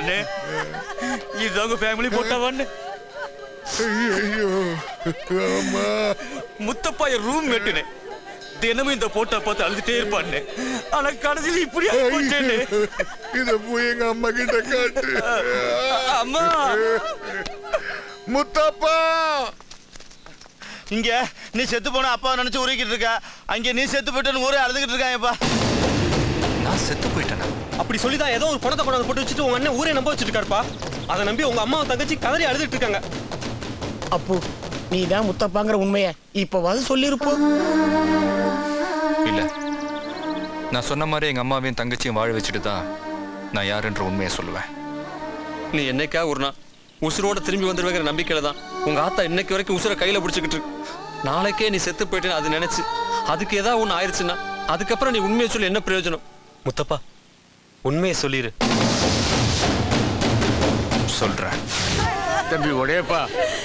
அண்ணே. இது உங்க ஃபேமிலி போட்டோவான்னு. ஐயோ அம்மா. முத்தப்பா என் ரூம் மேட்டுனே. தினமும் இந்த போட்டோ பார்த்து அழுதுட்டே இருப்பான்னு. ஆனா கடைசியில் இப்படி ஆயிப்போச்சேன்னு. இத போய் எங்க அம்மா கிட்ட காட்டு. அம்மா. முத்தப்பா. இங்க நீ செத்து போன அப்பா நினைச்சு உருகிட்டு இருக்க. அங்க நீ செத்து போயிட்டேன்னு ஊரே அழுதுகிட்டு இருக்காங்கப்பா. நான் செத்து போயிட்டேனா? அப்படி சொல்லிதான் ஏதோ ஒரு பணத்தை கொண்டாந்து போட்டு வச்சுட்டு உங்க அண்ணன் ஊரே நம்ப வச்சுட்டு இருக்காருப்பா. அதை நம்பி உங்க அம்மாவும் தங்கச்சி கதறி அழுதுட்டு இருக்காங்க. அப்போ நீதான் முத்தப்பாங்கிற உண்மைய இப்பவாது சொல்லிருப்போம். இல்ல, நான் சொன்ன மாதிரி எங்க அம்மாவையும் தங்கச்சியும் வாழ வச்சுட்டு தான் நான் யாருன்ற உண்மையை சொல்லுவேன். நீ என்னைக்கா ஒரு நாள் உசுரோட திரும்பி வந்துருவேங்கிற நம்பிக்கையில தான் உங்க ஆத்தா இன்னைக்கு வரைக்கும் உசுரை கையில பிடிச்சிக்கிட்டு இருக்கு. நாளைக்கே நீ செத்து போயிட்டேன்னு அது நினைச்சு அதுக்கு ஏதாவது ஒண்ணு ஆயிடுச்சுன்னா அதுக்கப்புறம் நீ உண்மையை சொல்லி என்ன பிரயோஜனம்? முத்தப்பா, உண்மையை சொல்லிரு. சொல்றேன். தம்பி உடையப்பா,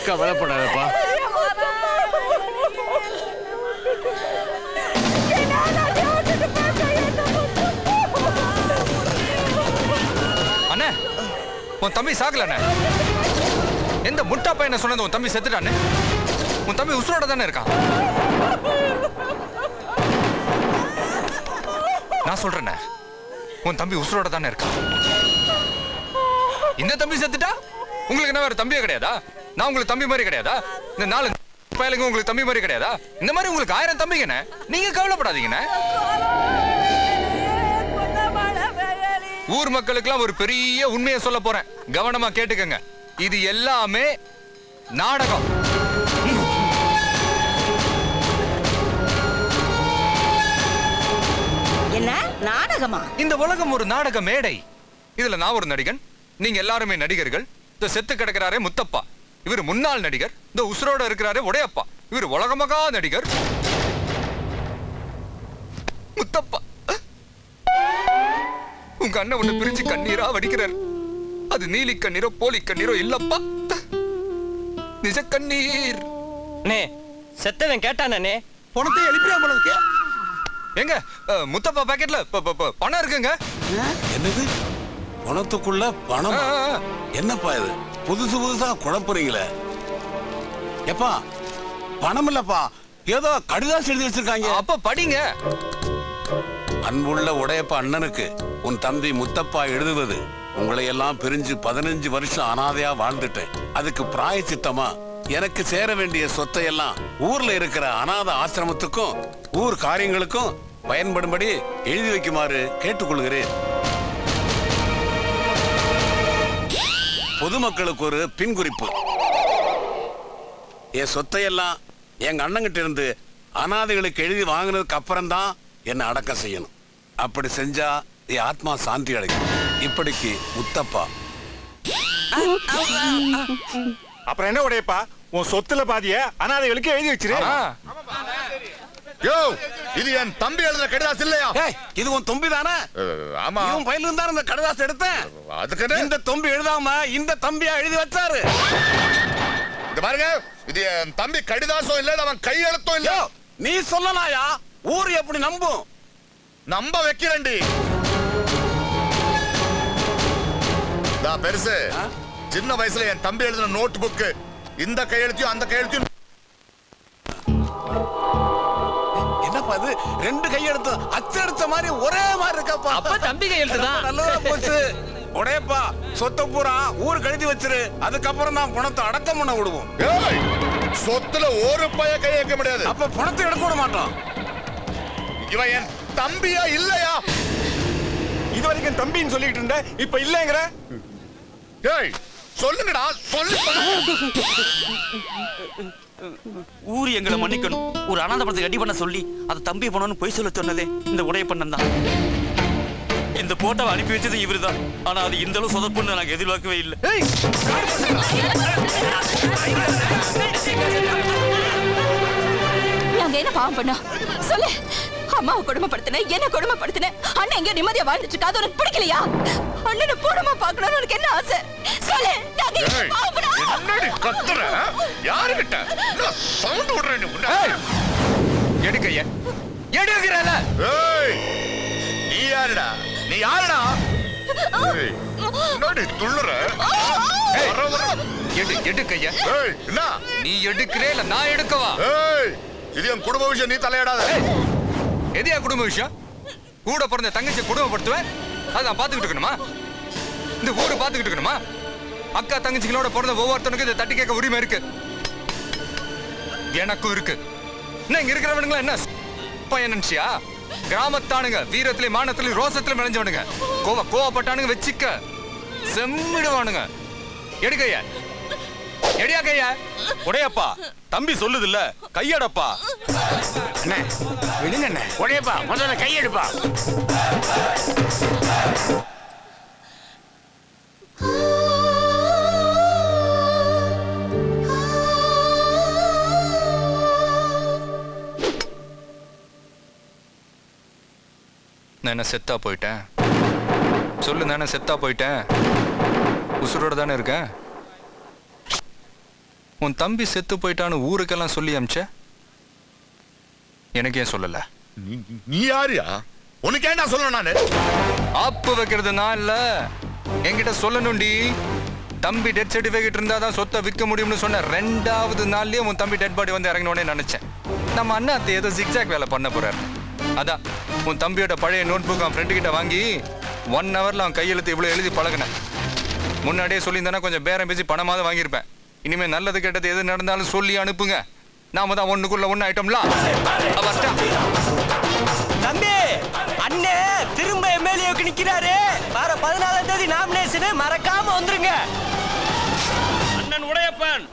கவலைப்படாதப்பா. அண்ணே, உன் தம்பி சாகலண்ணே. எந்த முட்டா பையனை சொன்னது உன் தம்பி செத்துட்டானே? உன் தம்பி உசுரோட தானே இருக்கான். நான் சொல்றேண்ணே, உன் தம்பி உசுரோட தானே இருக்கான். இந்த தம்பி செத்துட்டா உங்களுக்கு என்ன வேற தம்பியே கிடையாதா? நான் உங்களுக்கு தம்பி மாதிரி கிடையாதா? இந்த 4 பயலுங்க உங்களுக்கு தம்பி மாதிரி கிடையாதா? இந்த மாதிரி உங்களுக்கு 1000 தம்பிங்கண்ணே. நீங்க கவலைப்படாதீங்கண்ணே. ஊர் மக்களுக்கெல்லாம் ஒரு பெரிய உண்மையை சொல்ல போறேன். கவனமா கேட்டுக்கங்க. இது எல்லாமே நாடகம். என்ன நாடகமா? இந்த உலகம் ஒரு நாடக மேடை. இதுல நான் ஒரு நடிகன், நீங்க எல்லாருமே நடிகர்கள். இந்த செத்து கிடக்கிறாரே முத்தப்பா, இவர் முன்னாள் நடிகர். இந்த உசுரோட இருக்கிறாரே உடையப்பா, இவர் உலகமகா நடிகர். முத்தப்பா, உங்க அண்ணன் உன்னை பிரிச்சு கண்ணீரா வடிக்கிறார். அது நீலி கண்ணீரோ போலி கண்ணீரோ இல்லப்பா, நிஜ கண்ணீர். அண்ணே, செத்தவன் கேட்டானே பணத்தை எழுப்பியா போல. எங்க முத்தப்பா பாக்கெட்ல பணம் இருக்குங்க. என்னது பணத்துக்குள்ள பணம்? என்னப்பா இது புதுசு புதுசா குழப்பறீங்களே? எப்பா பணம் இல்லப்பா, ஏதோ கடிதாசி எழுதி வச்சிருக்காங்க. அப்ப படிங்க. அன்புள்ள உடையப்பா அண்ணனுக்கு உன் தம்பி முத்தப்பா எழுதுவது, உங்களை எல்லாம் பிரிஞ்சு 15 வருஷம் அனாதையா வாழ்ந்துட்டேன். அதுக்கு பிராயச்சித்தமா எனக்கு சேர வேண்டிய சொத்தை எல்லாம் ஊர்ல இருக்கிற அனாத ஆசிரமத்துக்கும் ஊர் காரியங்களுக்கும் பயன்படும்படி எழுதி வைக்குமாறு கேட்டுக்கொள்கிறேன். பொதுமக்களுக்கு ஒரு பின் குறிப்பு. என் சொத்தையெல்லாம் எங்க அண்ணங்கிட்ட இருந்து அனாதைகளுக்கு எழுதி வாங்கினதுக்கு அப்புறம் தான் என்ன அடக்கம் செய்யணும். அப்படி செஞ்சா என் ஆத்மா சாந்தி அடையும். இப்படிக்கு முத்தப்பா. அப்புறம் என்ன உடையப்பா, உன் சொத்துல பாதிய அனாதைகளுக்கு எழுதி வச்சிரு. யோ, இது என் தம்பி எழுதுற கடிதாசு இல்லையா? இது உன் தம்பி தானே? ஆமா. இவன் பையில இருந்தா இந்த கடிதாசு எடுத்தேன். அதுக்கு இந்த தம்பி எழுதாம இந்த தம்பியா எழுதி வச்சாரு. இது பாருங்க, இது என் தம்பி கடிதாசம் இல்ல, அவன் கையெழுத்தும் இல்ல. நீ சொல்லலாயா? ஊர் எப்படி நம்பும்? நம்ப வைக்கிறேன்டி. பெருசு சின்ன வயசுல என் தம்பி எழுதின நோட் புக், இந்த கையெழுத்தையும் அந்த கையெழுத்தையும். என்னப்பா இது, 2 கையெழுத்து அச்சடிச்ச மாதிரி ஒரே மாதிரி இருக்கப்பா. அப்ப தம்பி கையெழுத்து தான். நல்லதா போச்சு. உடையப்பா, சொத்தை பூரா ஊருக்கு எழுதி வச்சிரு. அதுக்கப்புறம் நான் பணத்தை அடக்கம் பண்ண விடுவோம். சொத்துல ஒரு பைய கை வைக்க முடியாது. அப்ப பணத்தை எடுக்க விட மாட்டோம். இவன் என் தம்பியா இல்லையா? இது வரைக்கும் தம்பின்னு சொல்லிட்டு இருந்த, இப்ப இல்லங்கிற. சொல்லுங்கடா, சொல்லு. ஊர் எங்களை மன்னிக்கணும். ஒரு அனாதை பணத்தை ரெடி பண்ண சொல்லி அதை தம்பி பண்ணணும்னு பொய் சொல்ல சொன்னதே இந்த உடைய பண்ணம் தான். இந்த போட்டோவை அனுப்பி வச்சது இவருதான். ஆனா அது இந்த அளவு சொதப்புன்னு நாங்க எதிர்பார்க்கவே இல்லை. நாங்க என்ன பாவம் பண்ணோம் சொல்லு? அம்மாவை கொடுமைப்படுத்தின, என்ன கொடுமைப்படுத்தின? அண்ணன் எங்க நிம்மதியா வாழ்ந்துட்டு இருக்கா? அது உனக்கு பிடிக்கலையா? அண்ணனை போடுமா பாக்கணும்னு உனக்கு என்ன ஆசை சொல்லு? என்னடி கத்துற? யாருகிட்ட சவுண்ட் விடுறேன்? எடுக்கைய எடுக்கிறல. நீ யாருடா? நீ யாருடா? ஏய், என்னடி துள்ளுற? வர, வர. எடு கைய. ஏய், என்ன? நீ எடுக்கிறே இல்ல நான் எடுக்கவா? ஏய், இது என் குடும்ப விஷயம், நீ தலையிடாத. எதையா குடும்ப விஷயம்? கூட பிறந்த தங்கச்சி குடும்பப்படுத்துவேன், அதை நான் பாத்துக்கிட்டு இருக்கணுமா? இந்த ஊரு பாத்துக்கிட்டு இருக்கணுமா? அக்கா தங்கச்சிகளோட பிறந்த ஒவ்வொருத்தனுக்கும் இதை தட்டி கேட்க உரிமை இருக்கு. எனக்கும் இருக்கு. என்ன இங்க இருக்கிறவனுங்களா என்ன பையன் நினைச்சியா? கிராமத்தானுங்க, வீரத்திலே மானத்திலே ரோசத்திலே விளைஞ்சவனுங்க. கோவப்பட்டானுங்க வச்சுக்க செம்மிடுவானுங்க. எடுக்கையா எடியா கையா. உடையப்பா தம்பி சொல்லுது இல்ல, கையடப்பா. அண்ணே விடுங்க அண்ணே. உடையப்பா முதல்ல கையெடுப்பா. நான் என்ன செத்தா போயிட்டேன்? சொல்லு, நான் செத்தா போயிட்டேன்? உசுரோட தானே இருக்கேன். உன் தம்பி செத்து போயிட்டான்னு ஊருக்கெல்லாம் சொல்லி அமிச்ச, எனக்கு ஏன் சொல்லல? நீ யாரியா? உனக்கு ஏன்டா சொல்லணும் நானு? ஆப்பு வைக்கிறது நான் இல்ல, என்கிட்ட சொல்லணும்டி. தம்பி டெத் சர்டிபிகேட் இருந்தா தான் சொத்தை விற்க முடியும்னு சொன்ன 2வது நாள்லயே உன் தம்பி டெட் பாடி வந்து இறங்கினோடனே நினைச்சேன் நம்ம அண்ணா அத்தை ஏதோ ஜிக்ஜாக் வேலை பண்ண போறாரு. அதான் உன் தம்பியோட பழைய நோட் புக் அவன் ஃப்ரெண்டு கிட்ட வாங்கி 1 ஹவர்ல அவன் கையெழுத்து இவ்வளவு எழுதி பழகினேன். முன்னாடியே சொல்லியிருந்தானா கொஞ்சம் பேரம் பேசி பணமாவது வாங்கியிருப்பேன். இனிமே நல்லது கெட்டது எது நடந்தாலும் சொல்லி அனுப்புங்க. நாம தான் ஒண்ணுக்குள்ள ஒண்ணு ஐட்டம்ல. தம்பி அண்ணே திரும்ப எம்எல்ஏக்கு நிக்கிறாரு. வர 14ஆம் தேதி நாமினேஷன் மறக்காம வந்துருங்க. அண்ணன் உடையப்பன்,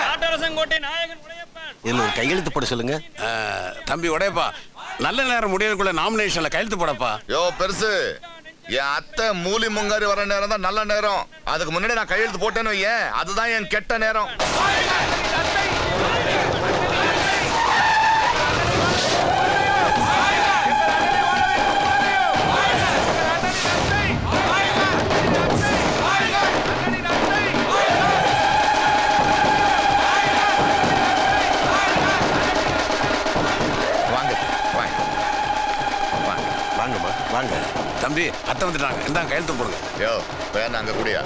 நாட்டரசங்கோட்டை நாயகன் உடையப்பன். இதுல ஒரு கையெழுத்து போட சொல்லுங்க. தம்பி உடையப்பா, நல்ல நேரம் முடியறதுக்குள்ள நாமினேஷன்ல கையெழுத்து போடப்பா. யோ பெருசு, என் அத்தை மூலி முங்காரி வர நேரம் தான் நல்ல நேரம். அதுக்கு முன்னாடி நான் கையெழுத்து போட்டேன்னு வையேன், அதுதான் என் கெட்ட நேரம். வாங்க தம்பி, அத்தை வந்துட்டாங்க. இந்தாங்க கையெழுத்து போடுங்க. யோ வேணா அங்க கூடியா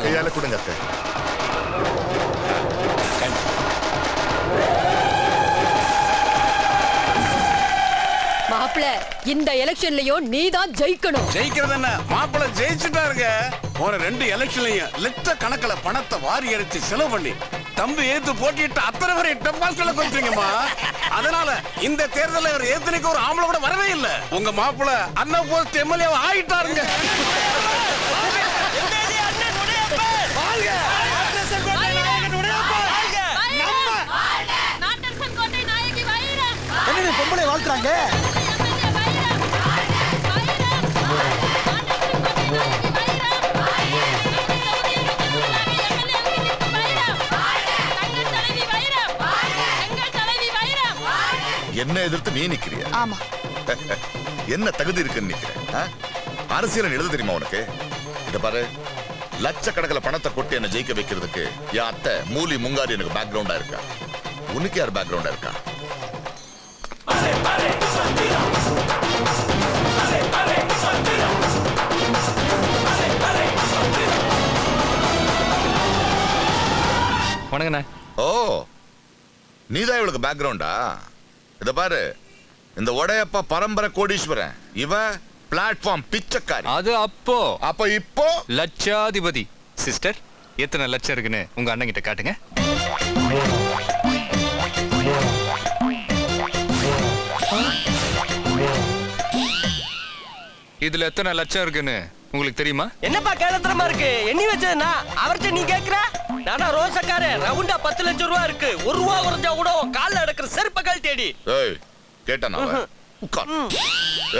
கையால கொடுங்க அத்தை. மாப்பிள்ள, இந்த எலெக்ஷன்லயும் நீதான் ஜெயிக்கணும். ஜெயிக்கிறது என்ன, மாப்பிள்ள ஜெயிச்சுட்டாருங்க. போன 2 எலெக்ஷன்லயும் லட்ச கணக்குல பணத்தை வாரி அடிச்சு செலவு பண்ணி தம்பி ஏத்து போட்டிட்டு அத்தனை பேரை டெபாசிட்ல கொடுத்தீங்கம்மா. அதனால இந்த தேர்தலில் ஒரு ஏத்தனைக்கு ஒரு ஆம்பளை கூட வரவே இல்லை. உங்க மாப்பிள்ள அண்ணா போஸ்ட் எம்எல்ஏ ஆயிட்டாருங்க. பொம்பளை வாழ்த்துறாங்க. என்ன எதிர்த்து நீ நிக்கிறிய? ஆமா. என்ன தகுதி இருக்குன்னு நிக்கிற? அரசியல் எழுத தெரியுமா உனக்கு? இத பாரு, லட்சக்கணக்கில் பணத்தை கொட்டி என்ன ஜெயிக்க வைக்கிறதுக்கு என் அத்தை மூலி முங்காரி எனக்கு பேக்ரவுண்டா இருக்கா. உனக்கு யார் பேக்ரவுண்டா இருக்கா? வணக்கண்ணே. ஓ, நீதான் இவளுக்கு பேக்ரவுண்டா? இத பாரு, இந்த உடையப்ப பரம்பரை கோடீஸ்வரன், இவன் பிளாட்ஃபார்ம் பிச்சைக்காரி. அது அப்போ இப்போ லட்சாதிபதி. சிஸ்டர், எத்தனை லட்சம் இருக்குன்னு உங்க அண்ணன் கிட்ட காட்டுங்க. இதுல எத்தனை லட்சம் இருக்குன்னு உங்களுக்கு தெரியுமா? என்னப்பா கேளத்தனமா இருக்கு? எண்ணி வச்சதுன்னா அவர்கிட்ட நீ கேக்குற? நானா ரோசக்காரே, ரவுண்டா 10 லட்சம் ரூபா இருக்கு. 1 ரூபா உறைஞ்சா கூட கால்ல அடக்குற செருப்ப கழட்டி. ஏய், கேட்டானா? உட்கார்.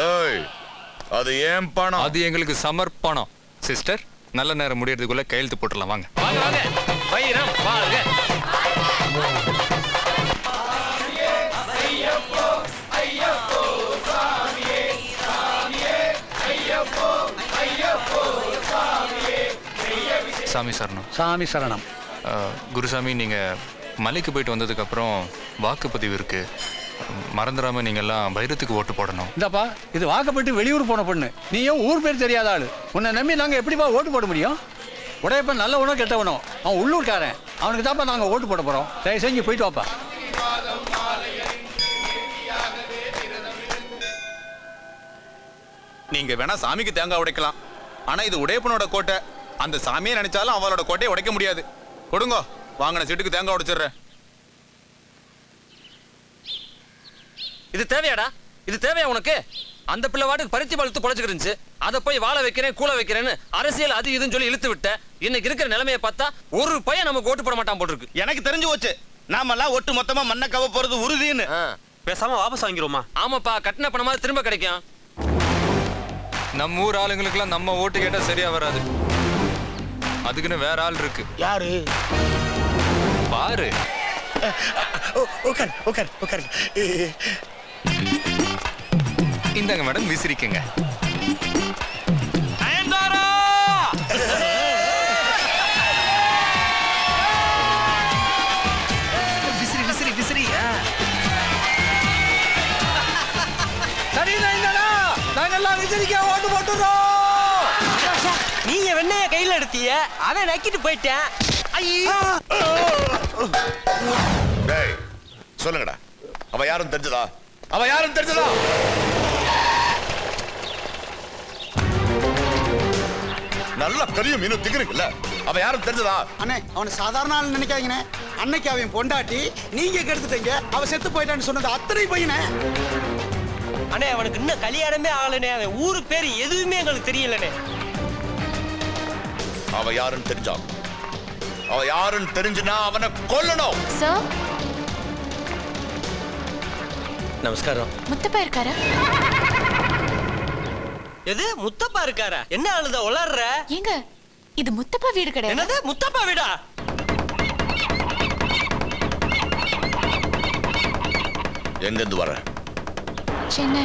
ஏய், அது ஏன் பணம்? அது எங்களுக்கு சமர்ப்பணம். சிஸ்டர், நல்ல நேரம் முடியறதுக்குள்ள கையெழுத்து போட்டுடலாம் வாங்க. வாங்க வாங்க. வைரம் வாங்க. சாமி சரணம். சாமி சரணம். குருசாமி, நீங்க மலைக்கு போயிட்டு வந்ததுக்கு அப்புறம் வாக்குப்பதிவு இருக்கு. மறந்துடாம நீங்க எல்லாம் வைரத்துக்கு ஓட்டு போடணும். இந்தாப்பா இது வாக்கப்பட்டு வெளியூர் போன பொண்ணு, நீயும் ஊர் பேர் தெரியாத ஆளு, உன்னை நம்பி நாங்க எப்படிப்பா ஓட்டு போட முடியும்? உடையப்பன் நல்லவனோ கெட்டவனோ அவன் உள்ளூர்காரன், அவனுக்கு தான்ப்பா நாங்க ஓட்டு போட போறோம். தயவு செஞ்சு போயிட்டு வாப்பா. நீங்க வேணா சாமிக்கு தேங்காய் உடைக்கலாம், ஆனா இது உடையப்பனோட கோட்டை. அந்த சாமியை நினைச்சாலும் அவளோட கோட்டையை உடைக்க முடியாது. கொடுங்க, வாங்கின சீட்டுக்கு தேங்காய் உடைச்சிடுறேன். இது தேவையாடா? இது தேவையா உனக்கு? அந்த பிள்ளை வாட்டுக்கு பருத்தி பழுத்து பொழைச்சிட்டு இருந்துச்சு, அதை போய் வாழ வைக்கிறேன் கூழ வைக்கிறேன்னு அரசியல் அது இதுன்னு சொல்லி இழுத்து விட்ட. இன்னைக்கு இருக்கிற நிலைமையை பார்த்தா ஒரு பையன் நமக்கு ஓட்டு போட மாட்டான் போட்டுருக்கு. எனக்கு தெரிஞ்சு போச்சு, நாமெல்லாம் ஒட்டு மொத்தமா மண்ணை கவ போறது உறுதின்னு. பேசாம வாபஸ் வாங்கிருவோமா? ஆமாப்பா, கட்டின பணமா திரும்ப கிடைக்கும். நம்ம ஊர் ஆளுங்களுக்குலாம் நம்ம ஓட்டு கேட்டா சரியா வராது, அதுக்குன்னு வேற ஆள் இருக்கு. யாரு? பாரு. உட்கார் உட்கார் உட்கார். இந்தாங்க மேடம், விசிறிக்கங்க. விசிறி விசிறி விசிறி. சரி நாங்கெல்லாம் விஜய்க்கு ஓட்டு போட்டுறோம். நீங்க வெண்ணைய கையில எடுத்தீங்க, அவன் நக்கிட்டு போயிட்டேன். டேய் சொல்லுங்கடா, அவ யாரும் தெரிஞ்சதா? அவ யாரும் தெரிஞ்சதா? நல்ல பெரிய மீன் திக்கிறீங்கல்ல, அவ யாரும் தெரிஞ்சதா? அண்ணே அவனை சாதாரண ஆள் நினைக்காதீங்கண்ணே. அன்னைக்கு அவன் பொண்டாட்டி நீங்க கெடுத்துட்டீங்க, அவ செத்து போயிட்டான்னு சொன்னது அத்தனை பையனே. அண்ணே அவனுக்கு இன்னும் கல்யாணமே ஆகலனே, அவன் ஊரு பேரு எதுவுமே எங்களுக்கு தெரியலனே. அவ யாருன்னு தெரிஞ்சா, அவ யாருன்னு தெரிஞ்சுனா அவனை கொல்லணும். சார் நமஸ்காரம். முத்தப்பா இருக்காரா? எது முத்தப்பா இருக்காரா? என்ன ஆளுத உளர்ற? ஏங்க இது முத்தப்பா வீடு கிடையாது. என்னது முத்தப்பா வீடா? எங்க இருந்து வர? சென்னை.